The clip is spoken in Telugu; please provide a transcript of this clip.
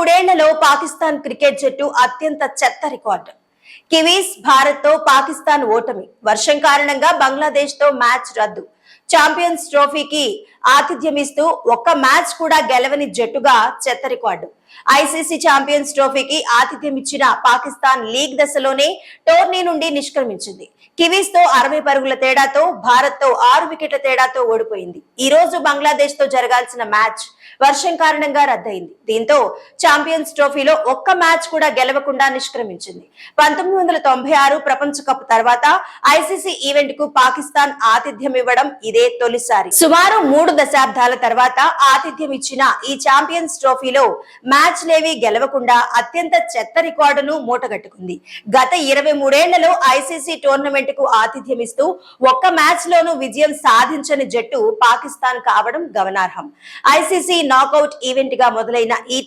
23 ఏళ్లలో పాకిస్తాన్ క్రికెట్ జట్టు అత్యంత చెత్త రికార్డు. కివీస్ భారత్ తో పాకిస్తాన్ ఓటమి. వర్షం కారణంగా బంగ్లాదేశ్ తో మ్యాచ్ రద్దు. ఛాంపియన్స్ ట్రోఫీకి ఆతిథ్యమిస్తూ ఒక్క మ్యాచ్ కూడా గెలవని జట్టుగా చెత్త రికార్డు. ఐసీసీ ఛాంపియన్స్ ట్రోఫీకి ఆతిథ్యం ఇచ్చిన పాకిస్తాన్ లీగ్ దశలోనే టోర్నీ నుండి నిష్క్రమించింది. కివీస్ తో 60 పరుగుల తేడాతో, భారత్ తో 6 వికెట్ల తేడాతో ఓడిపోయింది. ఈ రోజు బంగ్లాదేశ్ తో జరగాల్సిన మ్యాచ్ వర్షం కారణంగా రద్దయింది. దీంతో ఛాంపియన్స్ ట్రోఫీలో ఒక్క మ్యాచ్ కూడా గెలవకుండా నిష్క్రమించింది. 1996 ప్రపంచ కప్ తర్వాత ఐసీసీ ఈవెంట్ కు పాకిస్తాన్ ఆతిథ్యం ఇవ్వడం ఇదే తొలిసారి. సుమారు 3 దశాబ్దాల తర్వాత ఆతిథ్యం ఇచ్చిన ఈ ఛాంపియన్స్ ట్రోఫీలో మ్యాచ్ లేవి గెలవకుండా అత్యంత చెత్త రికార్డును మూటగట్టుకుంది. గత 23 ఏళ్లలో ఐసీసీ టోర్నమెంట్ కు ఆతిథ్యం ఇస్తూ ఒక్క మ్యాచ్ లోనూ విజయం సాధించని జట్టు పాకిస్తాన్ కావడం గమనార్హం. ఐసీసీ నాకౌట్ ఈవెంట్ గా మొదలైన ఈ